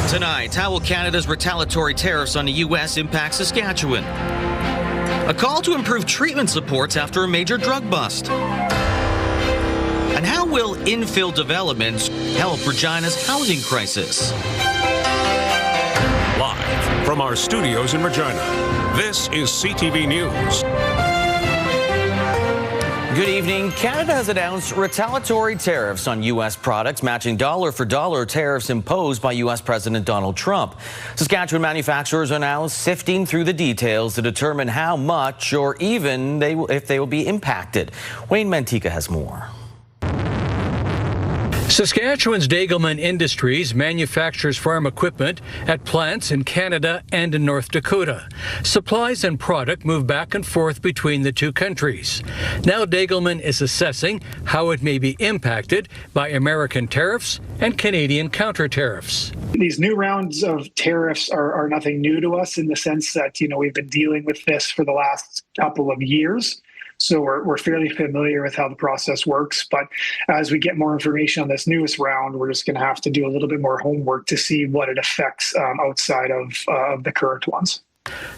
Tonight, how will Canada's retaliatory tariffs on the U.S. impact Saskatchewan? A call to improve treatment supports after a major drug bust. And how will infill developments help Regina's housing crisis? Live from our studios in Regina, this is CTV News. Good evening. Canada has announced retaliatory tariffs on U.S. products, matching dollar-for-dollar tariffs imposed by U.S. President Donald Trump. Saskatchewan manufacturers are now sifting through the details to determine how much or even if they will be impacted. Wayne Mantika has more. Saskatchewan's Degelman Industries manufactures farm equipment at plants in Canada and in North Dakota. Supplies and product move back and forth between the two countries. Now Degelman is assessing how it may be impacted by American tariffs and Canadian counter-tariffs. These new rounds of tariffs are nothing new to us in the sense that, we've been dealing with this for the last couple of years. So we're fairly familiar with how the process works. But as we get more information on this newest round, we're just going to have to do a little bit more homework to see what it affects outside of the current ones.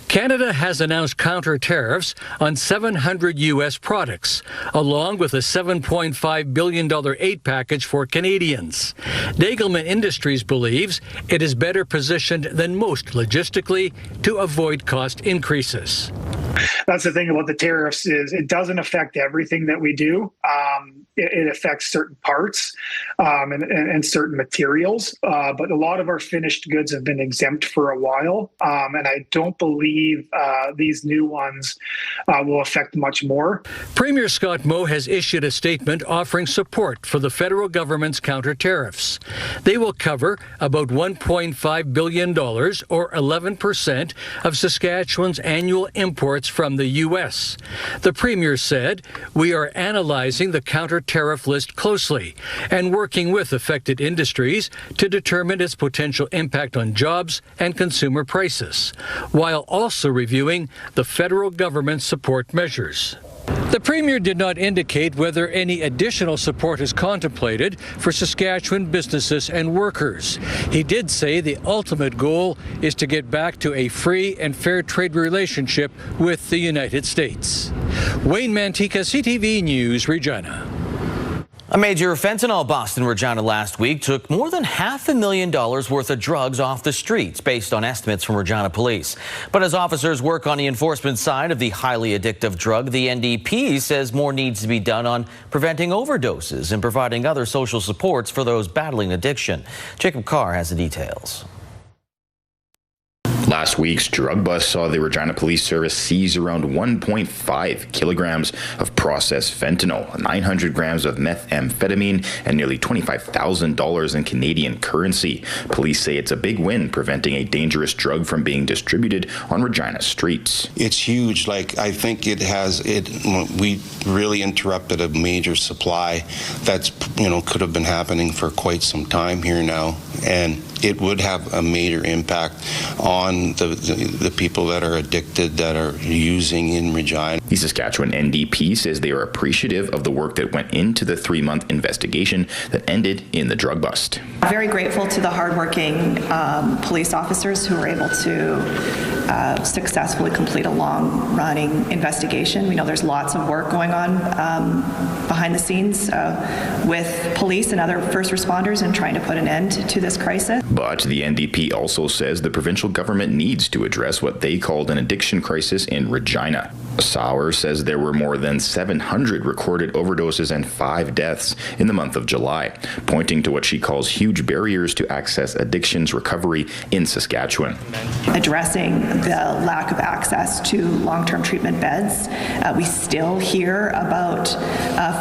Canada has announced counter-tariffs on 700 U.S. products, along with a $7.5 billion aid package for Canadians. Degelman Industries believes it is better positioned than most logistically to avoid cost increases. That's the thing about the tariffs is it doesn't affect everything that we do. It affects certain parts and certain materials, but a lot of our finished goods have been exempt for a while, and I don't believe these new ones will affect much more. Premier Scott Moe has issued a statement offering support for the federal government's counter-tariffs. They will cover about $1.5 billion, or 11% of Saskatchewan's annual imports from the U.S. The Premier said, "We are analyzing the counter-tariff list closely and working with affected industries to determine its potential impact on jobs and consumer prices, while also reviewing the federal government's support measures." The Premier did not indicate whether any additional support is contemplated for Saskatchewan businesses and workers. He did say the ultimate goal is to get back to a free and fair trade relationship with the United States. Wayne Mantika, CTV News, Regina. A major fentanyl bust in Regina last week took more than $500,000 worth of drugs off the streets, based on estimates from Regina police. But as officers work on the enforcement side of the highly addictive drug, the NDP says more needs to be done on preventing overdoses and providing other social supports for those battling addiction. Jacob Carr has the details. Last week's drug bust saw the Regina Police Service seize around 1.5 kilograms of processed fentanyl, 900 grams of methamphetamine, and nearly $25,000 in Canadian currency. Police say it's a big win, preventing a dangerous drug from being distributed on Regina streets. It's huge. I think we really interrupted a major supply that's, could have been happening for quite some time here now. And it would have a major impact on the people that are addicted, that are using in Regina. The Saskatchewan NDP says they are appreciative of the work that went into the 3-month investigation that ended in the drug bust. Very grateful to the hardworking police officers who were able to successfully complete a long-running investigation. We know there's lots of work going on behind the scenes with police and other first responders in trying to put an end to this crisis. But the NDP also says the provincial government needs to address what they called an addiction crisis in Regina. Sauer says there were more than 700 recorded overdoses and 5 deaths in the month of July, pointing to what she calls huge barriers to access addictions recovery in Saskatchewan. Addressing the lack of access to long-term treatment beds. We still hear about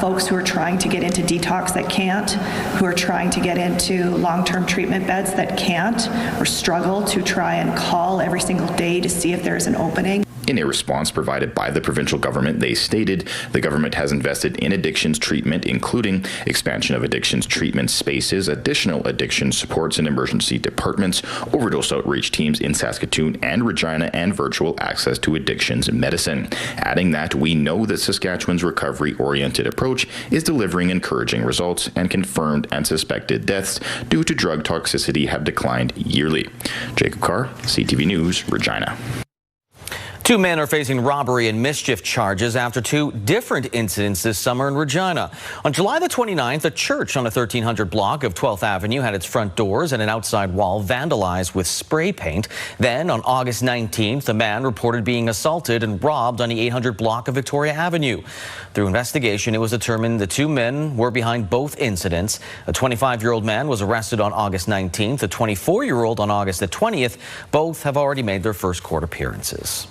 folks who are trying to get into detox that can't, who are trying to get into long-term treatment beds that can't, or struggle to try and call every single day to see if there's an opening. In a response provided by the provincial government, they stated the government has invested in addictions treatment, including expansion of addictions treatment spaces, additional addiction supports in emergency departments, overdose outreach teams in Saskatoon and Regina, and virtual access to addictions medicine. Adding that we know that Saskatchewan's recovery-oriented approach is delivering encouraging results, and confirmed and suspected deaths due to drug toxicity have declined yearly. Jacob Carr, CTV News, Regina. 2 men are facing robbery and mischief charges after 2 different incidents this summer in Regina. On July the 29th, a church on a 1300 block of 12th Avenue had its front doors and an outside wall vandalized with spray paint. Then on August 19th, a man reported being assaulted and robbed on the 800 block of Victoria Avenue. Through investigation, it was determined the 2 men were behind both incidents. A 25-year-old man was arrested on August 19th, a 24-year-old on August the 20th. Both have already made their first court appearances.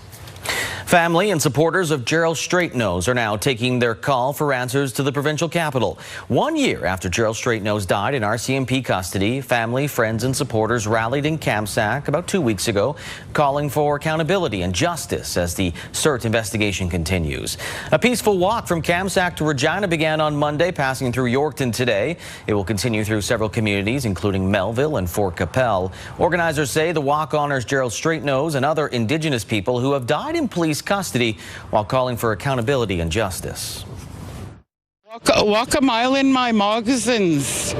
Family and supporters of Gerald Straightnose are now taking their call for answers to the provincial capital. 1 year after Gerald Straightnose died in RCMP custody, family, friends and supporters rallied in Kamsack about 2 weeks ago, calling for accountability and justice as the CERT investigation continues. A peaceful walk from Kamsack to Regina began on Monday, passing through Yorkton today. It will continue through several communities, including Melville and Fort Capel. Organizers say the walk honors Gerald Straightnose and other Indigenous people who have died in police custody, while calling for accountability and justice. Walk a mile in my moccasins,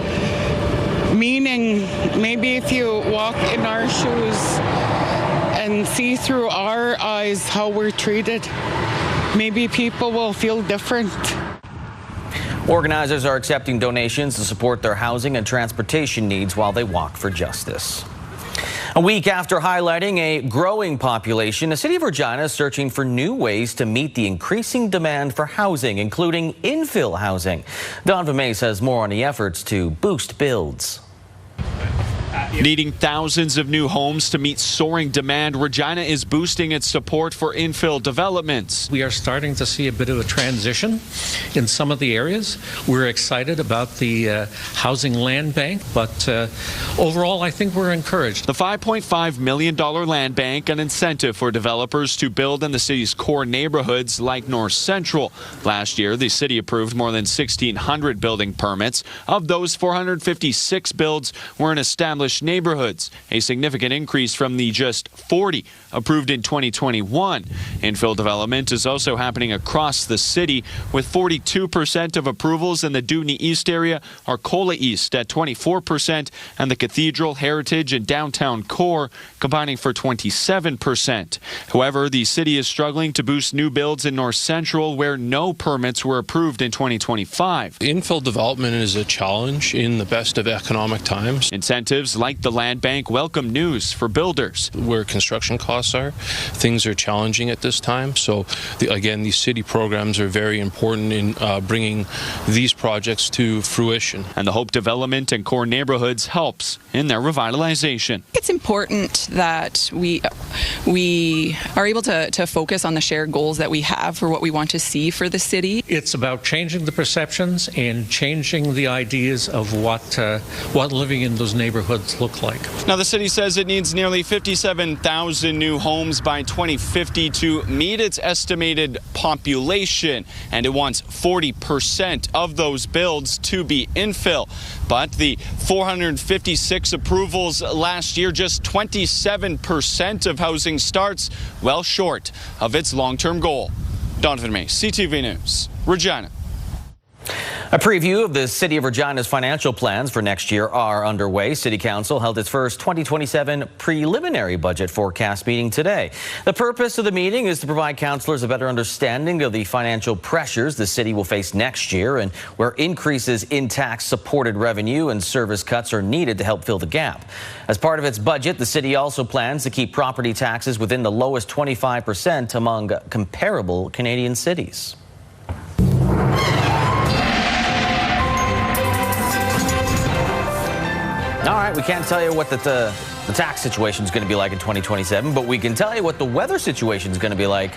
meaning maybe if you walk in our shoes and see through our eyes how we're treated, maybe people will feel different. Organizers are accepting donations to support their housing and transportation needs while they walk for justice. A week after highlighting a growing population, the city of Regina is searching for new ways to meet the increasing demand for housing, including infill housing. Donovan May says more on the efforts to boost builds. Needing thousands of new homes to meet soaring demand, Regina is boosting its support for infill developments. We are starting to see a bit of a transition in some of the areas. We're excited about the housing land bank, but overall I think we're encouraged. The $5.5 million land bank, an incentive for developers to build in the city's core neighborhoods like North Central. Last year, the city approved more than 1,600 building permits. Of those, 456 builds were in established neighborhoods, a significant increase from the just 40 approved in 2021. Infill development is also happening across the city, with 42% of approvals in the Dewdney East area, Arcola East at 24%, and the Cathedral, Heritage, and Downtown Core combining for 27%. However, the city is struggling to boost new builds in North Central, where no permits were approved in 2025. Infill development is a challenge in the best of economic times. Incentives like the land bank welcome news for builders. Where construction costs are, things are challenging at this time. So again, these city programs are very important in bringing these projects to fruition. And the Hope Development and Core Neighborhoods helps in their revitalization. It's important that we are able to focus on the shared goals that we have for what we want to see for the city. It's about changing the perceptions and changing the ideas of what living in those neighborhoods look like. Now, the city says it needs nearly 57,000 new homes by 2050 to meet its estimated population, and it wants 40% of those builds to be infill. But the 456 approvals last year, just 27% of housing starts, well short of its long-term goal. Donovan May, CTV News, Regina. A preview of the City of Regina's financial plans for next year are underway. City Council held its first 2027 preliminary budget forecast meeting today. The purpose of the meeting is to provide councillors a better understanding of the financial pressures the city will face next year and where increases in tax-supported revenue and service cuts are needed to help fill the gap. As part of its budget, the city also plans to keep property taxes within the lowest 25% among comparable Canadian cities. All right, we can't tell you what the tax situation is going to be like in 2027, but we can tell you what the weather situation is going to be like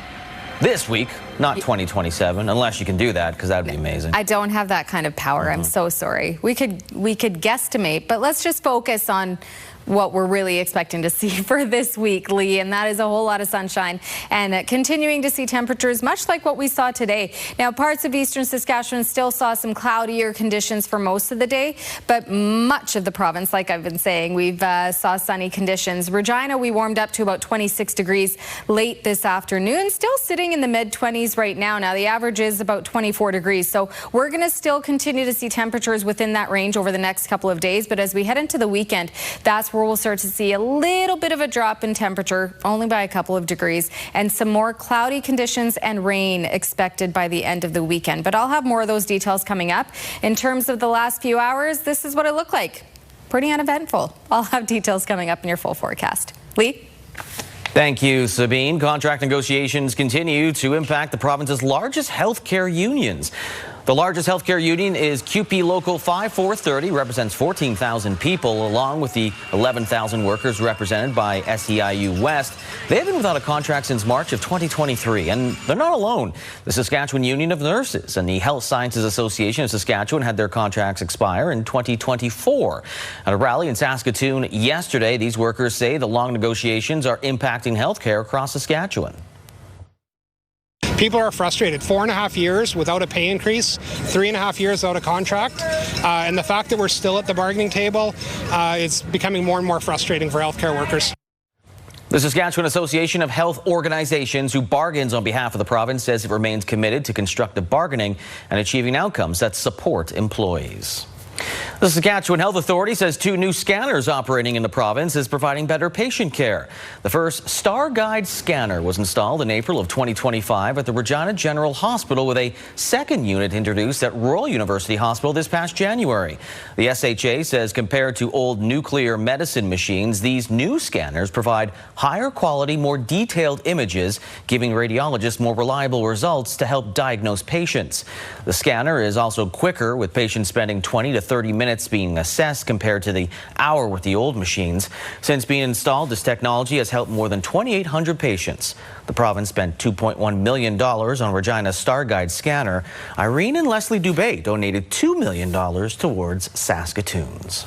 this week not 2027, unless you can do that, because that would be amazing. I don't have that kind of power. I'm so sorry. We could guesstimate, but let's just focus on what we're really expecting to see for this week, Lee, and that is a whole lot of sunshine and continuing to see temperatures much like what we saw today. Now, parts of eastern Saskatchewan still saw some cloudier conditions for most of the day, but much of the province, like I've been saying, we've saw sunny conditions. Regina, we warmed up to about 26 degrees late this afternoon, still sitting in the mid-20s right now. Now, the average is about 24 degrees, so we're going to still continue to see temperatures within that range over the next couple of days, but as we head into the weekend, that's where we'll start to see a little bit of a drop in temperature, only by a couple of degrees, and some more cloudy conditions and rain expected by the end of the weekend. But I'll have more of those details coming up. In terms of the last few hours, this is what it looked like. Pretty uneventful. I'll have details coming up in your full forecast. Lee? Thank you, Sabine. Contract negotiations continue to impact the province's largest healthcare unions. The largest healthcare union is QP Local 5430, represents 14,000 people, along with the 11,000 workers represented by SEIU-West. They've been without a contract since March of 2023, and they're not alone. The Saskatchewan Union of Nurses and the Health Sciences Association of Saskatchewan had their contracts expire in 2024. At a rally in Saskatoon yesterday, these workers say the long negotiations are impacting healthcare across Saskatchewan. People are frustrated. 4.5 years without a pay increase, 3.5 years without a contract, and the fact that we're still at the bargaining table is becoming more and more frustrating for healthcare workers. The Saskatchewan Association of Health Organizations, who bargains on behalf of the province, says it remains committed to constructive bargaining and achieving outcomes that support employees. The Saskatchewan Health Authority says 2 new scanners operating in the province is providing better patient care. The first Star Guide scanner was installed in April of 2025 at the Regina General Hospital, with a second unit introduced at Royal University Hospital this past January. The SHA says compared to old nuclear medicine machines, these new scanners provide higher quality, more detailed images, giving radiologists more reliable results to help diagnose patients. The scanner is also quicker, with patients spending 20 to 30 minutes being assessed compared to the hour with the old machines. Since being installed, this technology has helped more than 2,800 patients. The province spent $2.1 million on Regina's Star Guide scanner. Irene and Leslie Dubé donated $2 million towards Saskatoon's.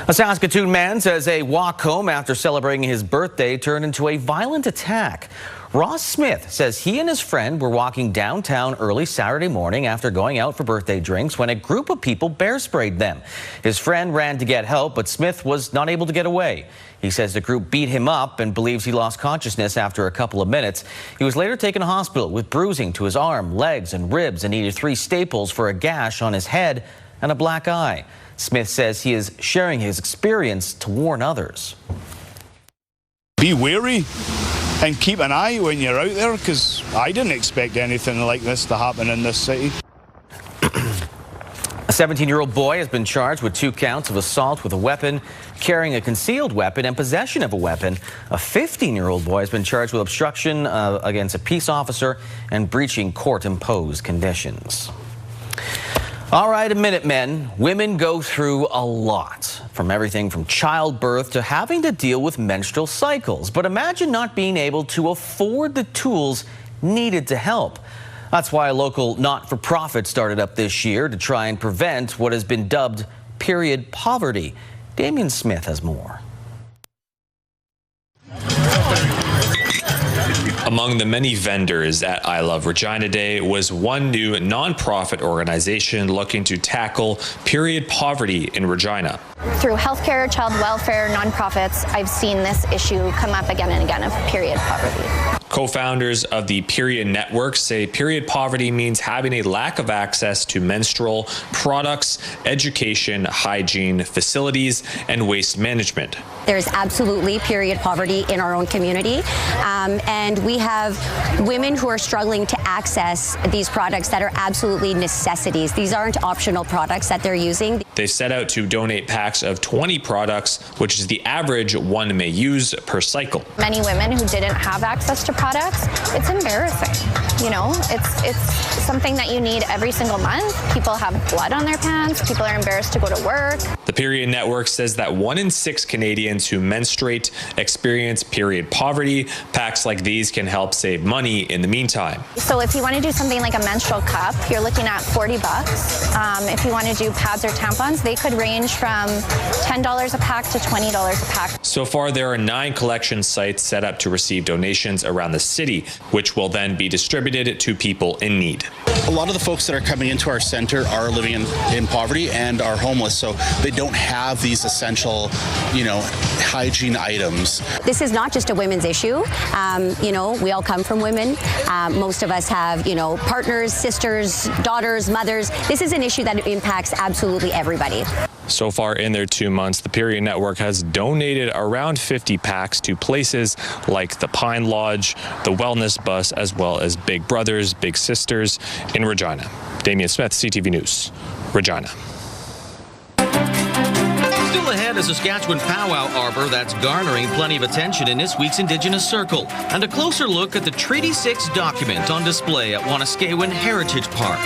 A Saskatoon man says a walk home after celebrating his birthday turned into a violent attack. Ross Smith says he and his friend were walking downtown early Saturday morning after going out for birthday drinks when a group of people bear sprayed them. His friend ran to get help, but Smith was not able to get away. He says the group beat him up and believes he lost consciousness after a couple of minutes. He was later taken to hospital with bruising to his arm, legs, and ribs, and needed 3 staples for a gash on his head and a black eye. Smith says he is sharing his experience to warn others. Be wary and keep an eye when you're out there, because I didn't expect anything like this to happen in this city. A 17-year-old boy has been charged with 2 counts of assault with a weapon, carrying a concealed weapon, and possession of a weapon. A 15-year-old boy has been charged with obstruction against a peace officer and breaching court-imposed conditions. All right, Minutemen, women go through a lot, from everything from childbirth to having to deal with menstrual cycles. But imagine not being able to afford the tools needed to help. That's why a local not-for-profit started up this year to try and prevent what has been dubbed period poverty. Damien Smith has more. Among the many vendors at I Love Regina Day was one new nonprofit organization looking to tackle period poverty in Regina. Through healthcare, child welfare, nonprofits, I've seen this issue come up again and again of period poverty. Co-founders of the Period Network say period poverty means having a lack of access to menstrual products, education, hygiene, facilities, and waste management. There's absolutely period poverty in our own community, and we have women who are struggling to access these products that are absolutely necessities. These aren't optional products that they're using. They set out to donate packs of 20 products, which is the average one may use per cycle. Many women who didn't have access to products, it's embarrassing. You know, it's something that you need every single month. People have blood on their pants. People are embarrassed to go to work. The Period Network says that 1 in 6 Canadians who menstruate experience period poverty. Packs like these can help save money in the meantime. So if you want to do something like a menstrual cup, you're looking at $40. If you want to do pads or tampons, they could range from $10 a pack to $20 a pack. So far, there are 9 collection sites set up to receive donations around the city, which will then be distributed to people in need. A lot of the folks that are coming into our center are living in poverty and are homeless, so they don't have these essential, hygiene items. This is not just a women's issue. We all come from women. Most of us have, partners, sisters, daughters, mothers. This is an issue that impacts absolutely everybody. So far in their 2 months, the Period Network has donated around 50 packs to places like the Pine Lodge, the Wellness Bus, as well as Big Brothers, Big Sisters in Regina. Damien Smith, CTV News, Regina. Still ahead, a Saskatchewan powwow arbor that's garnering plenty of attention in this week's Indigenous Circle. And a closer look at the Treaty 6 document on display at Saskatchewan Heritage Park.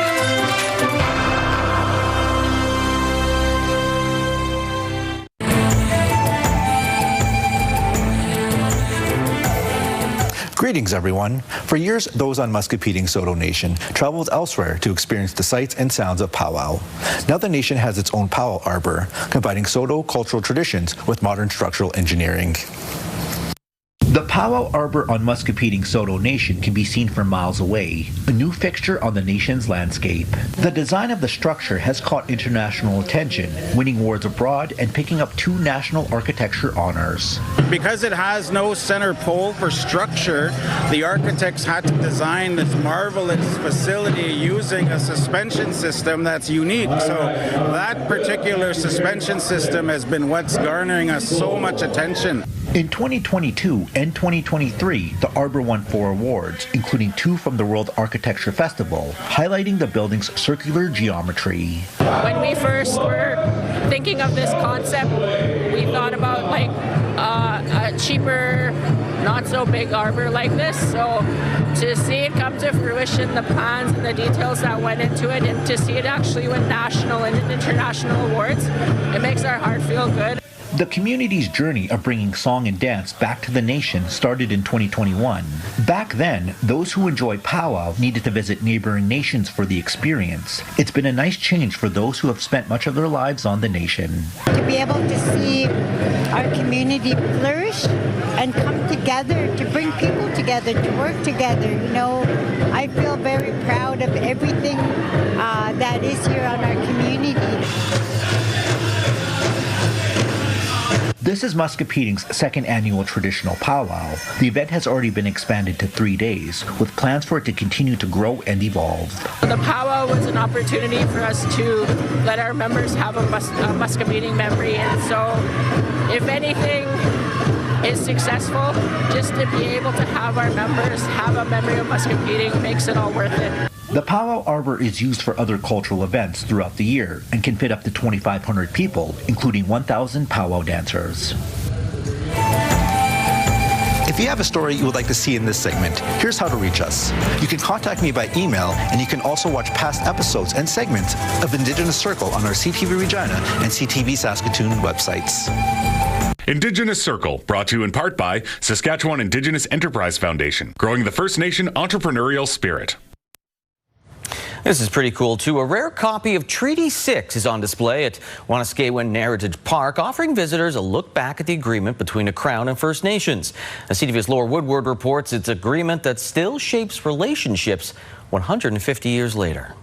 Greetings, everyone. For years, those on Muscopine Saulteaux Nation traveled elsewhere to experience the sights and sounds of powwow. Now the nation has its own powwow arbor, combining Saulteaux cultural traditions with modern structural engineering. The powwow arbor on Muscopine Saulteaux Nation can be seen from miles away, a new fixture on the nation's landscape. The design of the structure has caught international attention, winning awards abroad and picking up 2 national architecture honors. Because it has no center pole for structure, the architects had to design this marvelous facility using a suspension system that's unique. So that particular suspension system has been what's garnering us so much attention. In 2022 and 2023, the Arbor won 4 awards, including 2 from the World Architecture Festival, highlighting the building's circular geometry. When we first were thinking of this concept, we thought about a cheaper, not so big arbor like this. So to see it come to fruition, the plans and the details that went into it, and to see it actually win national and international awards, it makes our heart feel good. The community's journey of bringing song and dance back to the nation started in 2021. Back then, those who enjoy powwow needed to visit neighboring nations for the experience. It's been a nice change for those who have spent much of their lives on the nation. To be able to see our community flourish and come together, to bring people together, to work together, I feel very proud of everything that is here on our community. This is Muscopine's 2nd annual traditional powwow. The event has already been expanded to 3 days, with plans for it to continue to grow and evolve. The powwow was an opportunity for us to let our members have a Muscopine memory, and so if anything is successful, just to be able to have our members have a memory of Muscopine makes it all worth it. The powwow arbor is used for other cultural events throughout the year and can fit up to 2,500 people, including 1,000 powwow dancers. If you have a story you would like to see in this segment, here's how to reach us. You can contact me by email, and you can also watch past episodes and segments of Indigenous Circle on our CTV Regina and CTV Saskatoon websites. Indigenous Circle, brought to you in part by Saskatchewan Indigenous Enterprise Foundation, growing the First Nation entrepreneurial spirit. This is pretty cool, too. A rare copy of Treaty 6 is on display at Saskatchewan Heritage Park, offering visitors a look back at the agreement between the Crown and First Nations. CTV's Laura Woodward reports it's an agreement that still shapes relationships 150 years later.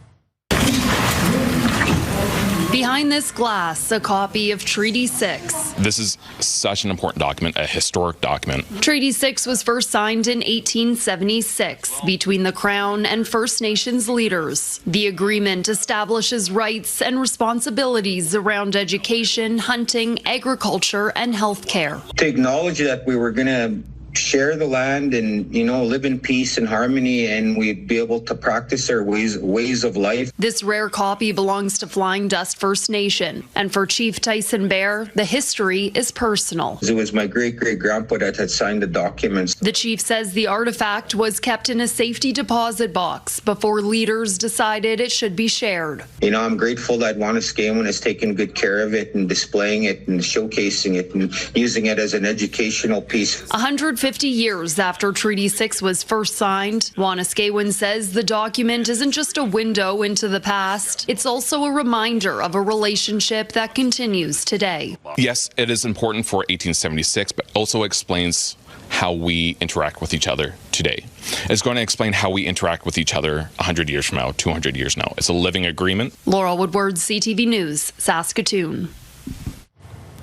Behind this glass, a copy of Treaty 6. This is such an important document, a historic document. Treaty 6 was first signed in 1876 between the Crown and First Nations leaders. The agreement establishes rights and responsibilities around education, hunting, agriculture, and health care. To acknowledge that we were going to share the land and, live in peace and harmony, and we'd be able to practice our ways of life. This rare copy belongs to Flying Dust First Nation, and for Chief Tyson Bear, the history is personal. It was my great-great-grandpa that had signed the documents. The chief says the artifact was kept in a safety deposit box before leaders decided it should be shared. I'm grateful that Wanuskewin has taken good care of it and displaying it and showcasing it and using it as an educational piece. 150 years after Treaty 6 was first signed, Wanuskewin says the document isn't just a window into the past, it's also a reminder of a relationship that continues today. Yes, it is important for 1876, but also explains how we interact with each other today. It's going to explain how we interact with each other 100 years from now, 200 years now. It's a living agreement. Laura Woodward, CTV News, Saskatoon.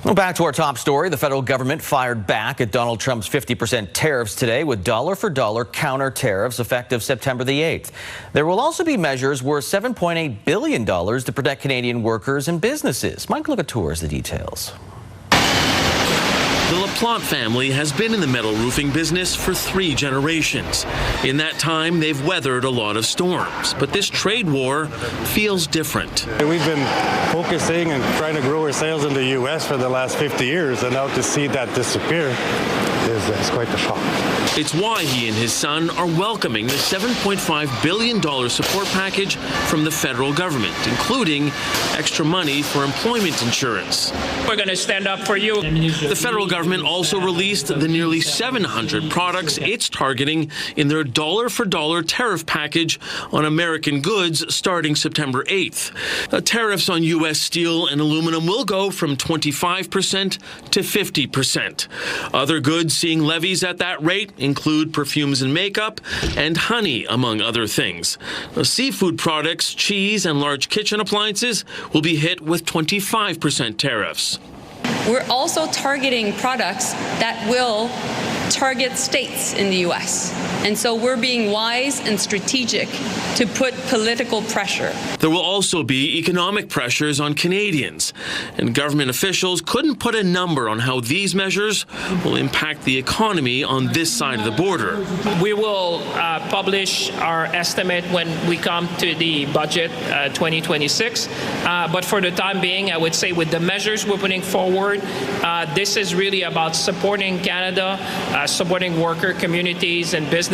Well, back to our top story. The federal government fired back at Donald Trump's 50% tariffs today with dollar-for-dollar counter tariffs effective September the 8th. There will also be measures worth $7.8 billion to protect Canadian workers and businesses. Mike Locatour has the details. The LaPlante family has been in the metal roofing business for 3 generations. In that time, they've weathered a lot of storms, but this trade war feels different. We've been focusing and trying to grow our sales in the U.S. for the last 50 years, and now to see that disappear is quite a shock. It's why he and his son are welcoming the $7.5 billion support package from the federal government, including extra money for employment insurance. We're going to stand up for you. The federal government also released the nearly 700 products it's targeting in their dollar-for-dollar tariff package on American goods starting September 8th. The tariffs on U.S. steel and aluminum will go from 25% to 50%. Other goods seeing levies at that rate include perfumes and makeup and honey, among other things. Seafood products, cheese, and large kitchen appliances will be hit with 25% tariffs. We're also targeting products that will target states in the U.S. And so we're being wise and strategic to put political pressure. There will also be economic pressures on Canadians, and government officials couldn't put a number on how these measures will impact the economy on this side of the border. We will publish our estimate when we come to the budget 2026. But for the time being, I would say with the measures we're putting forward, this is really about supporting Canada, supporting worker communities and businesses.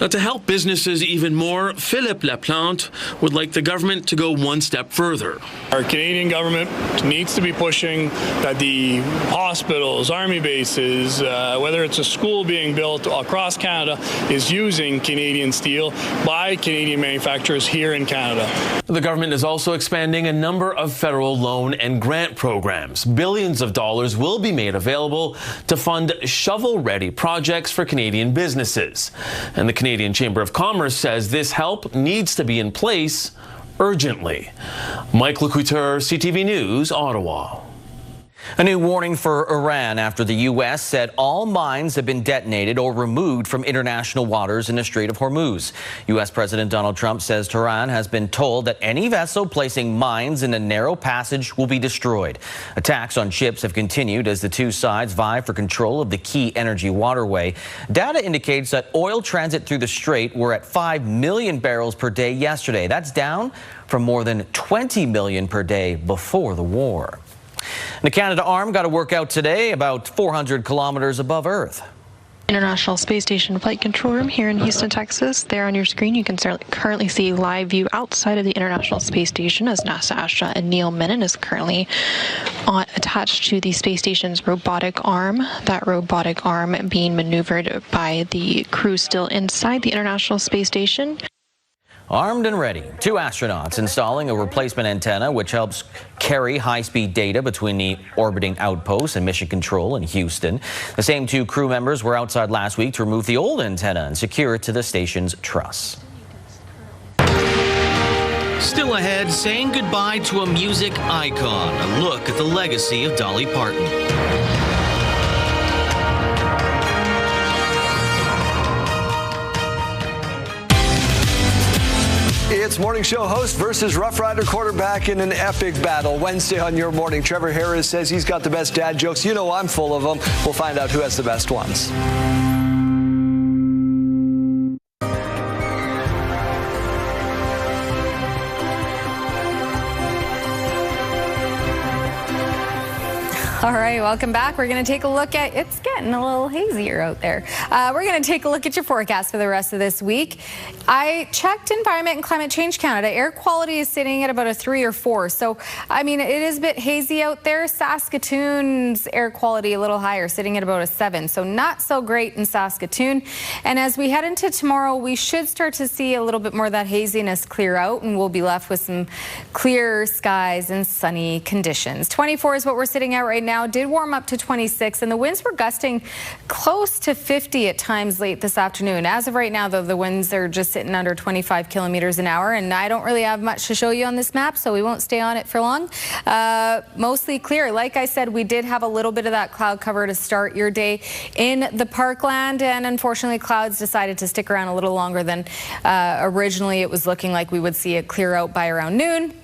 Now, to help businesses even more, Philippe Laplante would like the government to go one step further. Our Canadian government needs to be pushing that the hospitals, army bases, whether it's a school being built across Canada, is using Canadian steel by Canadian manufacturers here in Canada. The government is also expanding a number of federal loan and grant programs. Billions of dollars will be made available to fund shovel-ready projects for Canadian businesses. And the Canadian Chamber of Commerce says this help needs to be in place urgently. Mike Locouteur, CTV News, Ottawa. A new warning for Iran after the U.S. said all mines have been detonated or removed from international waters in the Strait of Hormuz. U.S. President Donald Trump says Tehran has been told that any vessel placing mines in a narrow passage will be destroyed. Attacks on ships have continued as the two sides vie for control of the key energy waterway. Data indicates that oil transit through the strait were at 5 million barrels per day yesterday. That's down from more than 20 million per day before the war. The Canada-U.S. got a workout today about 400 kilometers above Earth. International Space Station Flight Control Room here in Houston, Texas. There on your screen, you can currently see a live view outside of the International Space Station as NASA astronaut Neil Menon is currently attached to the space station's robotic arm. That robotic arm being maneuvered by the crew still inside the International Space Station. Armed and ready, 2 astronauts installing a replacement antenna which helps carry high-speed data between the orbiting outpost and mission control in Houston. The same 2 crew members were outside last week to remove the old antenna and secure it to the station's truss. Still ahead, saying goodbye to a music icon, a look at the legacy of Dolly Parton. It's Morning Show host versus Rough Rider quarterback in an epic battle. Wednesday on Your Morning, Trevor Harris says he's got the best dad jokes. You know I'm full of them. We'll find out who has the best ones. All right, welcome back. We're going to take a look at, it's getting a little hazier out there. We're going to take a look at your forecast for the rest of this week. I checked Environment and Climate Change Canada. Air quality is sitting at about a 3 or 4. So, I mean, it is a bit hazy out there. Saskatoon's air quality a little higher, sitting at about a 7. So not so great in Saskatoon. And as we head into tomorrow, we should start to see a little bit more of that haziness clear out, and we'll be left with some clear skies and sunny conditions. 24 is what we're sitting at right now. Did warm up to 26, and the winds were gusting close to 50 at times late this afternoon. As of right now, though, the winds are just sitting under 25 kilometers an hour, and I don't really have much to show you on this map, so we won't stay on it for long. Mostly clear. Like I said, we did have a little bit of that cloud cover to start your day in the Parkland, and unfortunately, clouds decided to stick around a little longer than originally it was looking like we would see it clear out by around noon.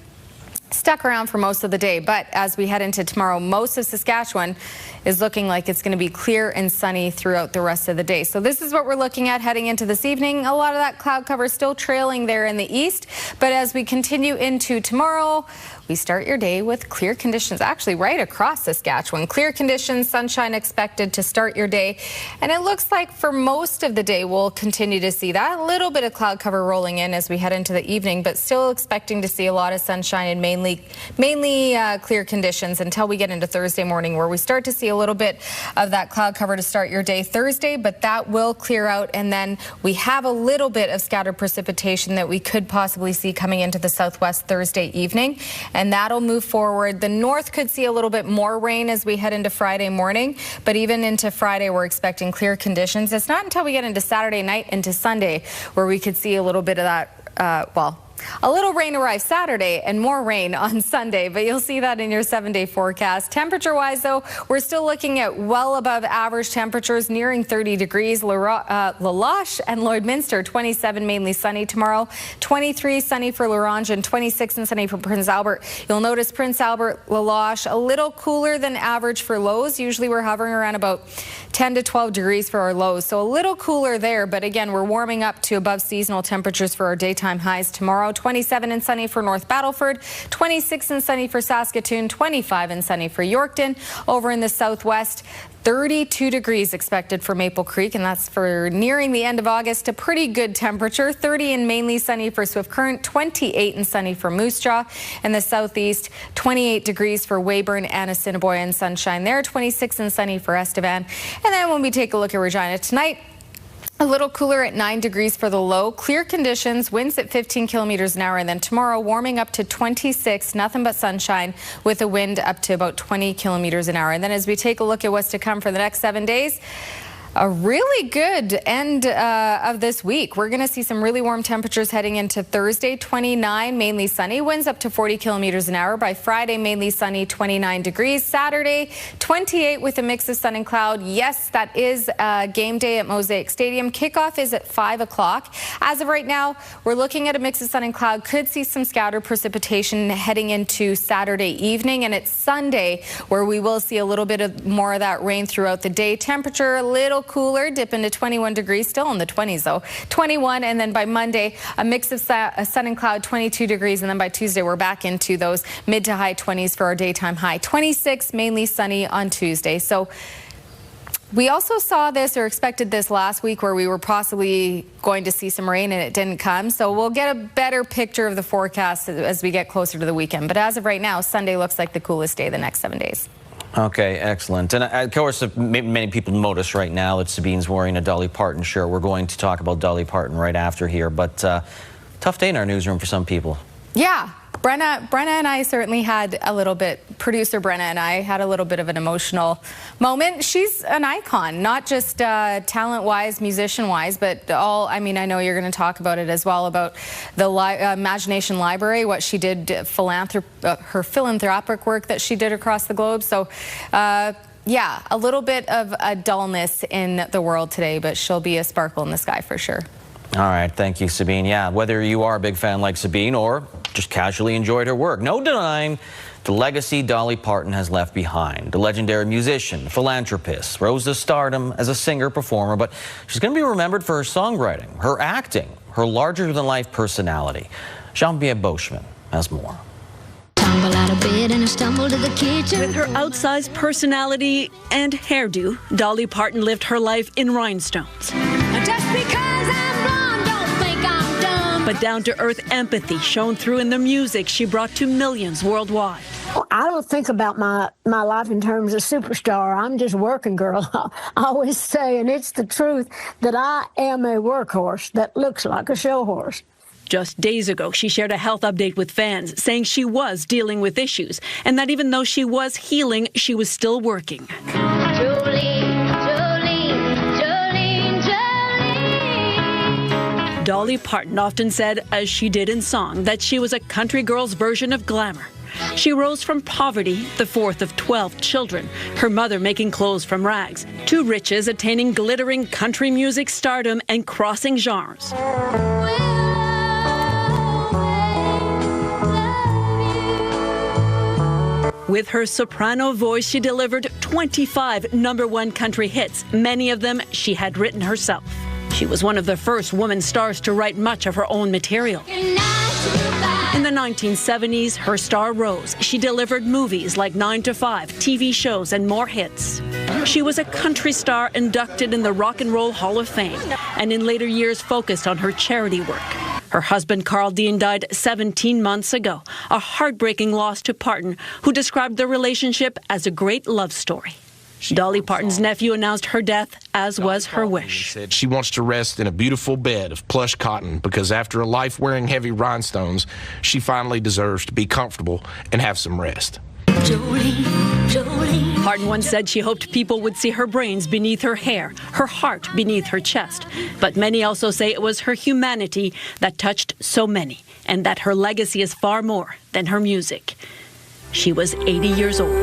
Stuck around for most of the day, but as we head into tomorrow, most of Saskatchewan is looking like it's going to be clear and sunny throughout the rest of the day. So this is what we're looking at heading into this evening. A lot of that cloud cover still trailing there in the east, but as we continue into tomorrow, we start your day with clear conditions, actually right across Saskatchewan. Clear conditions, sunshine expected to start your day, and it looks like for most of the day we'll continue to see that. A little bit of cloud cover rolling in as we head into the evening, but still expecting to see a lot of sunshine and mainly clear conditions until we get into Thursday morning, where we start to see a little bit of that cloud cover to start your day Thursday, but that will clear out, and then we have a little bit of scattered precipitation that we could possibly see coming into the southwest Thursday evening, and that'll move forward. The north could see a little bit more rain as we head into Friday morning, but even into Friday we're expecting clear conditions. It's not until we get into Saturday night into Sunday where we could see a little bit of that, a little rain arrive Saturday and more rain on Sunday, but you'll see that in your 7-day forecast. Temperature-wise, though, we're still looking at well above average temperatures, nearing 30 degrees. La Loche and Lloydminster, 27, mainly sunny tomorrow. 23 sunny for La Ronge and 26 and sunny for Prince Albert. You'll notice Prince Albert, La Loche, a little cooler than average for lows. Usually we're hovering around about 10 to 12 degrees for our lows, so a little cooler there, but again, we're warming up to above seasonal temperatures for our daytime highs tomorrow. 27 and sunny for North Battleford, 26 and sunny for Saskatoon, 25 and sunny for Yorkton. Over in the southwest, 32 degrees expected for Maple Creek, and that's for nearing the end of August. A pretty good temperature. 30 and mainly sunny for Swift Current, 28 and sunny for Moose Jaw. In the southeast, 28 degrees for Weyburn and Assiniboia, and sunshine there. 26 and sunny for Estevan. And then when we take a look at Regina tonight, a little cooler at 9 degrees for the low. Clear conditions, winds at 15 kilometers an hour. And then tomorrow, warming up to 26, nothing but sunshine with a wind up to about 20 kilometers an hour. And then as we take a look at what's to come for the next 7 days, a really good end of this week. We're going to see some really warm temperatures heading into Thursday, 29, mainly sunny, winds up to 40 kilometers an hour. By Friday, mainly sunny, 29 degrees. Saturday, 28 with a mix of sun and cloud. Yes, that is game day at Mosaic Stadium. Kickoff is at 5 o'clock. As of right now, we're looking at a mix of sun and cloud. Could see some scattered precipitation heading into Saturday evening, and it's Sunday where we will see a little bit more of that rain throughout the day. Temperature a little cooler, dip into 21 degrees, still in the 20s though, 21, and then by Monday a mix of sun and cloud, 22 degrees, and then by Tuesday we're back into those mid to high 20s for our daytime high. 26, mainly sunny on Tuesday. So we also saw this or expected this last week where we were possibly going to see some rain and it didn't come. So we'll get a better picture of the forecast as we get closer to the weekend. But as of right now, Sunday looks like the coolest day the next 7 days. Okay, excellent. And of course, many people notice right now that Sabine's wearing a Dolly Parton shirt. We're going to talk about Dolly Parton right after here, but tough day in our newsroom for some people. Yeah. Brenna and I certainly had a little bit, producer Brenna and I had a little bit of an emotional moment. She's an icon, not just talent-wise, musician-wise, but I know you're going to talk about it as well, about the Imagination Library, what she did, her philanthropic work that she did across the globe. So, yeah, a little bit of a dullness in the world today, but she'll be a sparkle in the sky for sure. All right, thank you, Sabine. Yeah, whether you are a big fan like Sabine or just casually enjoyed her work, no denying the legacy Dolly Parton has left behind. The legendary musician, philanthropist, rose to stardom as a singer-performer, but she's going to be remembered for her songwriting, her acting, her larger-than-life personality. Jean-Pierre Boschman has more. bed and I stumble to the kitchen. With her outsized personality and hairdo, Dolly Parton lived her life in rhinestones. Just because I'm blonde, don't think I'm dumb. But down-to-earth empathy shone through in the music she brought to millions worldwide. I don't think about my life in terms of superstar. I'm just working girl. I always say, and it's the truth, that I am a workhorse that looks like a show horse. Just days ago, she shared a health update with fans, saying she was dealing with issues, and that even though she was healing, she was still working. Jolene, Jolene, Jolene, Jolene. Dolly Parton often said, as she did in song, that she was a country girl's version of glamour. She rose from poverty, the fourth of 12 children, her mother making clothes from rags, to riches, attaining glittering country music stardom and crossing genres. With her soprano voice, she delivered 25 #1 country hits, many of them she had written herself. She was one of the first women stars to write much of her own material. In the 1970s, her star rose. She delivered movies like 9 to 5, TV shows, and more hits. She was a country star inducted in the Rock and Roll Hall of Fame, and in later years focused on her charity work. Her husband, Carl Dean, died 17 months ago, a heartbreaking loss to Parton, who described their relationship as a great love story. Dolly Parton's nephew announced her death, as was her wish. She wants to rest in a beautiful bed of plush cotton because after a life wearing heavy rhinestones, she finally deserves to be comfortable and have some rest. Jolene, Jolene. Parton once said she hoped people would see her brains beneath her hair, her heart beneath her chest. But many also say it was her humanity that touched so many, and that her legacy is far more than her music. She was 80 years old.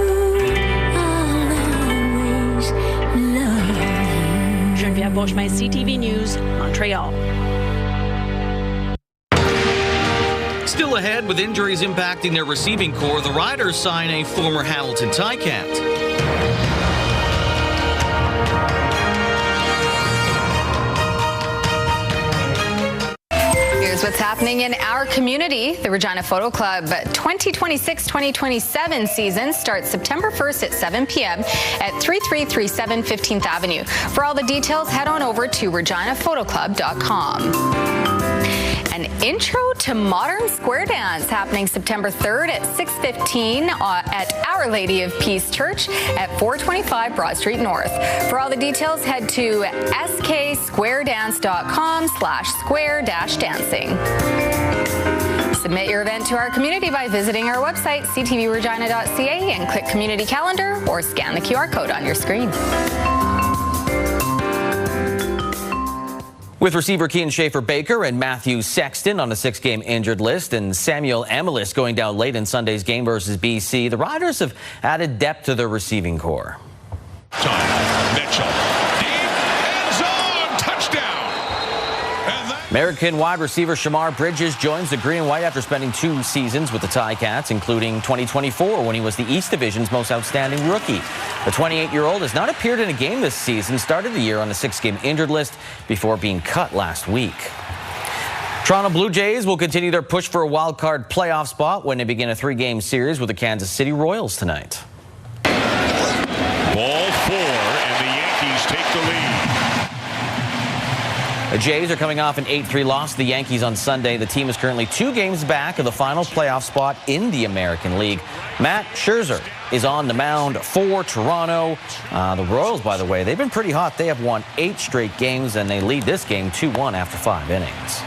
Geneviève Beauchemin, CTV News, Montreal. Still ahead with injuries impacting their receiving core, the Riders sign a former Hamilton Ticat. Here's what's happening in our community. The Regina Photo Club 2026-2027 season starts September 1st at 7 p.m. at 3337 15th Avenue. For all the details, head on over to reginaphotoclub.com. An intro to modern square dance happening September 3rd at 6:15 at Our Lady of Peace Church at 425 Broad Street North. For all the details, head to sksquaredance.com/square-dancing. Submit your event to our community by visiting our website, ctvregina.ca, and click Community Calendar or scan the QR code on your screen. With receiver Kean Schaefer-Baker and Matthew Sexton on a 6-game injured list and Samuel Emelis going down late in Sunday's game versus BC, the Riders have added depth to their receiving core. Mitchell, deep, end zone, touchdown. American wide receiver Shamar Bridges joins the Green and White after spending 2 seasons with the Ticats, including 2024 when he was the East Division's most outstanding rookie. The 28-year-old has not appeared in a game this season, started the year on a 6-game injured list before being cut last week. Toronto Blue Jays will continue their push for a wild-card playoff spot when they begin a 3-game series with the Kansas City Royals tonight. Ball 4, and the Yankees take the lead. The Jays are coming off an 8-3 loss to the Yankees on Sunday. The team is currently 2 games back of the final playoff spot in the American League. Matt Scherzer is on the mound for Toronto. The Royals, by the way, they've been pretty hot. They have won 8 straight games, and they lead this game 2-1 after 5 innings.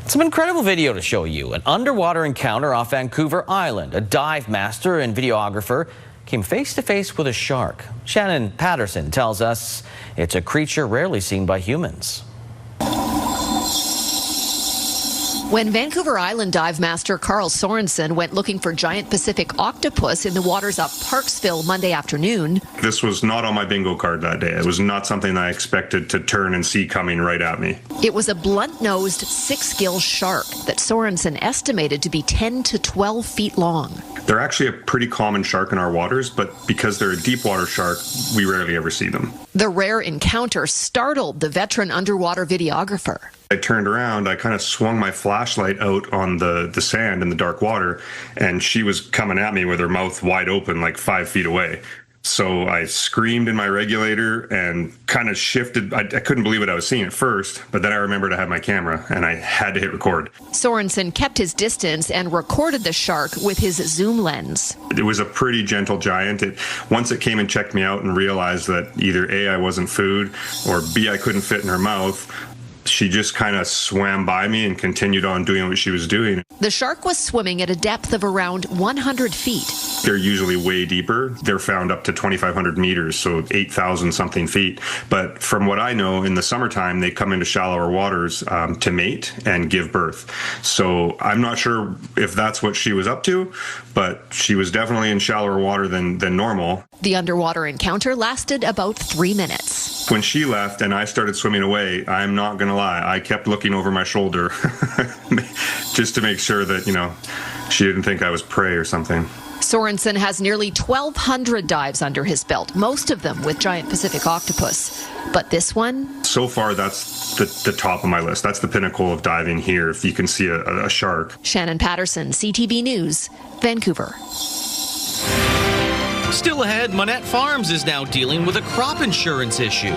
Some incredible video to show you. An underwater encounter off Vancouver Island. A dive master and videographer came face-to-face with a shark. Shannon Patterson tells us it's a creature rarely seen by humans. When Vancouver Island dive master Carl Sorensen went looking for giant Pacific octopus in the waters of Parksville Monday afternoon. This was not on my bingo card that day. It was not something I expected to turn and see coming right at me. It was a blunt-nosed 6-gill shark that Sorensen estimated to be 10 to 12 feet long. They're actually a pretty common shark in our waters, but because they're a deep water shark, we rarely ever see them. The rare encounter startled the veteran underwater videographer. I turned around, I kind of swung my flashlight out on the sand in the dark water, and she was coming at me with her mouth wide open, like 5 feet away. So I screamed in my regulator and kind of shifted. I couldn't believe what I was seeing at first, but then I remembered I had my camera and I had to hit record. Sorensen kept his distance and recorded the shark with his zoom lens. It was a pretty gentle giant. Once it came and checked me out and realized that either A, I wasn't food, or B, I couldn't fit in her mouth, she just kind of swam by me and continued on doing what she was doing. The shark was swimming at a depth of around 100 feet. They're usually way deeper. They're found up to 2,500 meters, so 8,000 something feet. But from what I know, in the summertime, they come into shallower waters to mate and give birth. So I'm not sure if that's what she was up to, but she was definitely in shallower water than normal. The underwater encounter lasted about 3 minutes. When she left and I started swimming away, I'm not going to lie, I kept looking over my shoulder just to make sure that, she didn't think I was prey or something. Sorensen has nearly 1,200 dives under his belt, most of them with giant Pacific octopus. But this one? So far, that's the top of my list. That's the pinnacle of diving here, if you can see a shark. Shannon Patterson, CTV News, Vancouver. Still ahead, Monette Farms is now dealing with a crop insurance issue.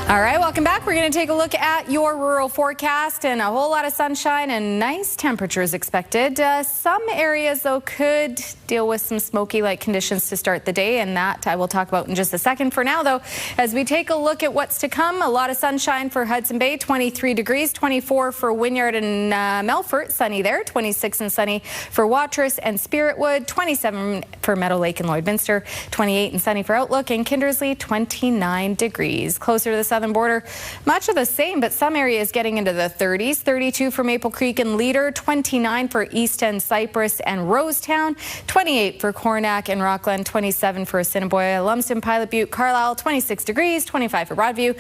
All right, welcome back. We're going to take a look at your rural forecast, and a whole lot of sunshine and nice temperatures expected. Some areas, though, could deal with some smoky-like conditions to start the day, and that I will talk about in just a second. For now, though, as we take a look at what's to come, a lot of sunshine for Hudson Bay, 23 degrees, 24 for Wynyard and Melfort, sunny there, 26 and sunny for Watrous and Spiritwood, 27 for Meadow Lake and Lloydminster, 28 and sunny for Outlook, and Kindersley, 29 degrees. Closer to the southern border, much of the same, but some areas getting into the 30s. 32 for Maple Creek and Leader, 29 for East End, Cypress and Rosetown, 28 for Coronach and Rockland, 27 for Assiniboia, Lumsden, Pilot Butte, Carlisle, 26 degrees, 25 for Broadview.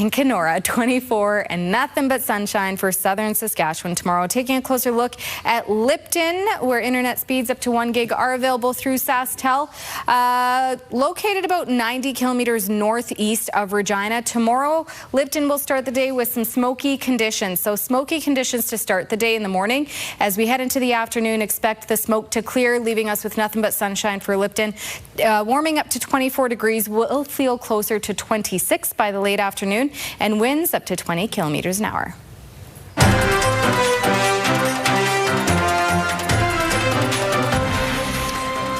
In Kenora, 24 and nothing but sunshine for southern Saskatchewan tomorrow. Taking a closer look at Lipton, where internet speeds up to 1 gig are available through SaskTel. Located about 90 kilometers northeast of Regina. Tomorrow, Lipton will start the day with some smoky conditions. So smoky conditions to start the day in the morning. As we head into the afternoon, expect the smoke to clear, leaving us with nothing but sunshine for Lipton. Warming up to 24 degrees, will feel closer to 26 by the late afternoon, and winds up to 20 kilometers an hour.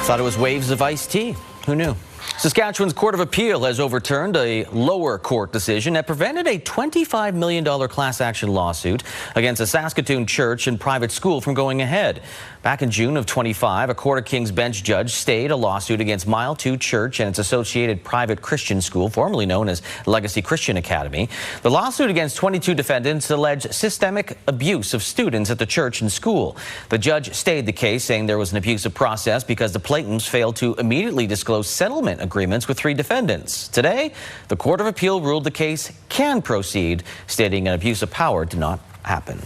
Thought it was waves of iced tea. Who knew? Saskatchewan's Court of Appeal has overturned a lower court decision that prevented a $25 million class action lawsuit against a Saskatoon church and private school from going ahead. Back in June of 25, a Court of King's Bench judge stayed a lawsuit against Mile 2 Church and its associated private Christian school, formerly known as Legacy Christian Academy. The lawsuit against 22 defendants alleged systemic abuse of students at the church and school. The judge stayed the case, saying there was an abusive process because the plaintiffs failed to immediately disclose settlement agreements with 3 defendants. Today, the Court of Appeal ruled the case can proceed, stating an abuse of power did not happen.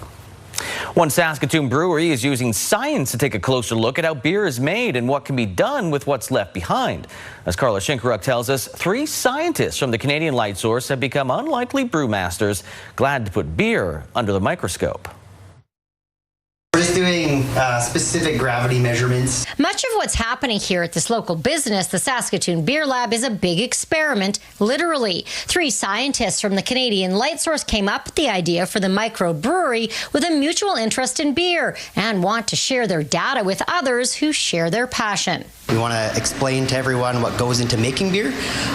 One Saskatoon brewery is using science to take a closer look at how beer is made and what can be done with what's left behind. As Carla Shinkaruk tells us, 3 scientists from the Canadian Light Source have become unlikely brewmasters, glad to put beer under the microscope. We're just doing specific gravity measurements. Much of what's happening here at this local business, the Saskatoon Beer Lab, is a big experiment, literally. 3 scientists from the Canadian Light Source came up with the idea for the microbrewery with a mutual interest in beer and want to share their data with others who share their passion. We want to explain to everyone what goes into making beer,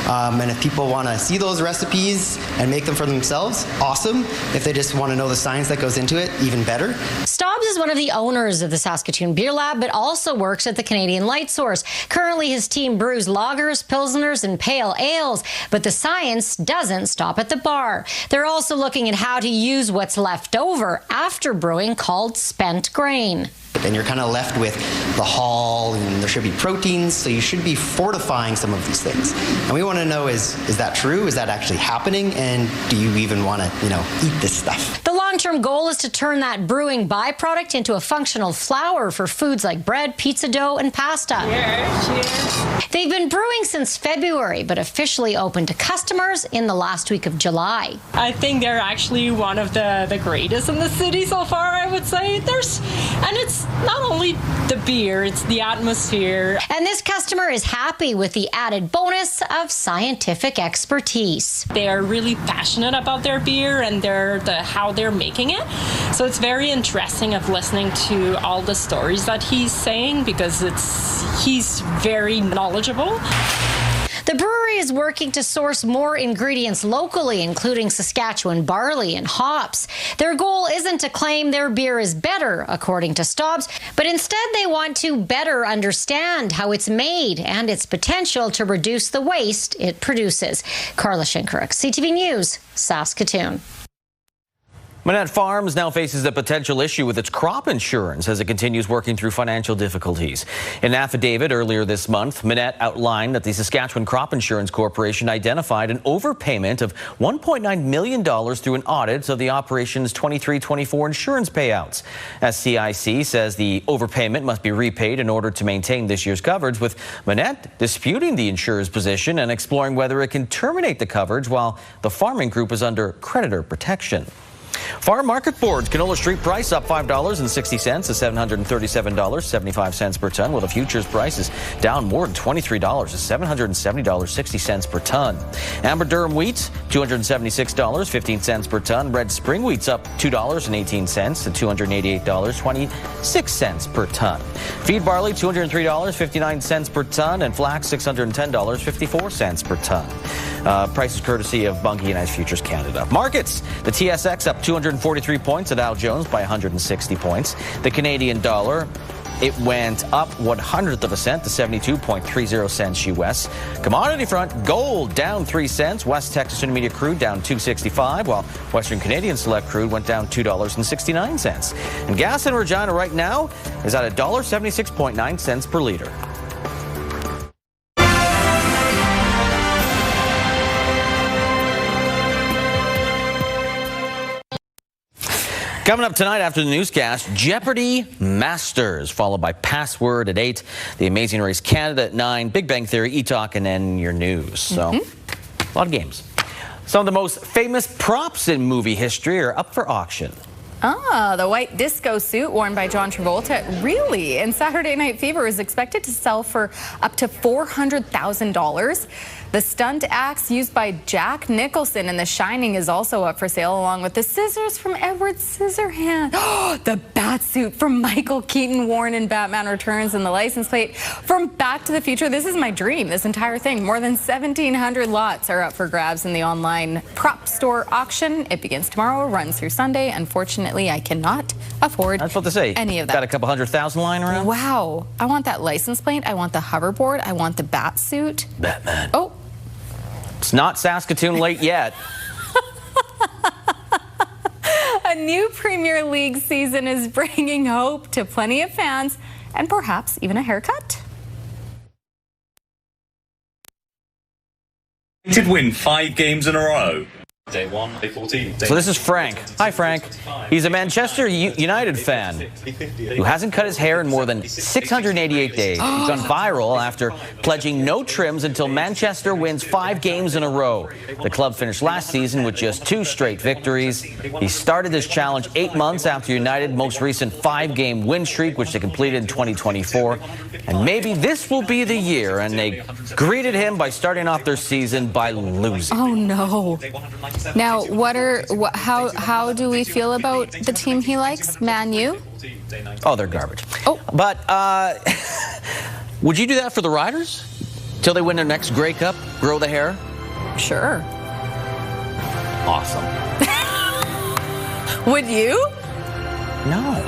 and if people want to see those recipes and make them for themselves, awesome. If they just want to know the science that goes into it, even better. Stobbs is one of the owners of the Saskatoon Beer Lab, but also works at the Canadian Light Source. Currently, his team brews lagers, pilsners, and pale ales, but the science doesn't stop at the bar. They're also looking at how to use what's left over after brewing, called spent grain. And you're kind of left with the hull, and there should be proteins, so you should be fortifying some of these things. And we want to know, is that true? Is that actually happening? And do you even want to, eat this stuff? The long-term goal is to turn that brewing byproduct into a functional flour for foods like bread, pizza dough, and pasta. Cheers. They've been brewing since February, but officially opened to customers in the last week of July. I think they're actually one of the greatest in the city so far, I would say. And it's not only the beer, it's the atmosphere. And this customer is happy with the added bonus of scientific expertise. They are really passionate about their beer and how they're making it. So it's very interesting of listening to all the stories that he's saying, because he's very knowledgeable. The brewery is working to source more ingredients locally, including Saskatchewan barley and hops. Their goal isn't to claim their beer is better, according to Stobbs, but instead they want to better understand how it's made and its potential to reduce the waste it produces. Carla Shinkaruk, CTV News, Saskatoon. Minette Farms now faces a potential issue with its crop insurance as it continues working through financial difficulties. In an affidavit earlier this month, Minette outlined that the Saskatchewan Crop Insurance Corporation identified an overpayment of $1.9 million through an audit of the operation's 23-24 insurance payouts. SCIC says the overpayment must be repaid in order to maintain this year's coverage, with Minette disputing the insurer's position and exploring whether it can terminate the coverage while the farming group is under creditor protection. Farm market boards, canola street price up $5.60 to $737.75 per ton, while the futures price is down more than $23 to $770.60 per ton. Amber durum wheat $276.15 per ton. Red spring wheat's up $2.18 to $288.26 per ton. Feed barley $203.59 per ton, and flax $610.54 per ton. Prices courtesy of Bunge United Futures Canada. Markets, the TSX up 243 points, the Dow Jones by 160 points. The Canadian dollar, it went up 1/100 of a cent to 72.30 cents U.S. Commodity front, gold down 3 cents. West Texas Intermediate crude down $2.65, while Western Canadian Select crude went down $2.69. And gas in Regina right now is at $1.76.9 cents per liter. Coming up tonight after the newscast, Jeopardy Masters, followed by Password at 8, The Amazing Race Canada at 9, Big Bang Theory, E-Talk, and then your news. So, a lot of games. Some of the most famous props in movie history are up for auction. The white disco suit worn by John Travolta, really, in Saturday Night Fever, is expected to sell for up to $400,000. The stunt axe used by Jack Nicholson in The Shining is also up for sale, along with the scissors from Edward Scissorhands. The bat suit from Michael Keaton worn in Batman Returns, and the license plate from Back to the Future. This is my dream, this entire thing. More than 1,700 lots are up for grabs in the online prop store auction. It begins tomorrow, runs through Sunday. Unfortunately, I cannot afford any of that. Got a couple $100,000 lying around? Wow. I want that license plate. I want the hoverboard. I want the bat suit. Batman. Oh. It's not Saskatoon late yet. A new Premier League season is bringing hope to plenty of fans, and perhaps even a haircut. Did win 5 games in a row. Day 1, day 14. So this is Frank. Hi, Frank. He's a Manchester United fan who hasn't cut his hair in more than 688 days. He's gone viral after pledging no trims until Manchester wins 5 games in a row. The club finished last season with just 2 straight victories. He started this challenge 8 months after United's most recent 5-game win streak, which they completed in 2024. And maybe this will be the year, and they greeted him by starting off their season by losing. Oh, no. Now, how do we feel about the team he likes, Man U? Oh, they're garbage. Oh, but would you do that for the Riders till they win their next Grey Cup? Grow the hair? Sure. Awesome. Would you? No.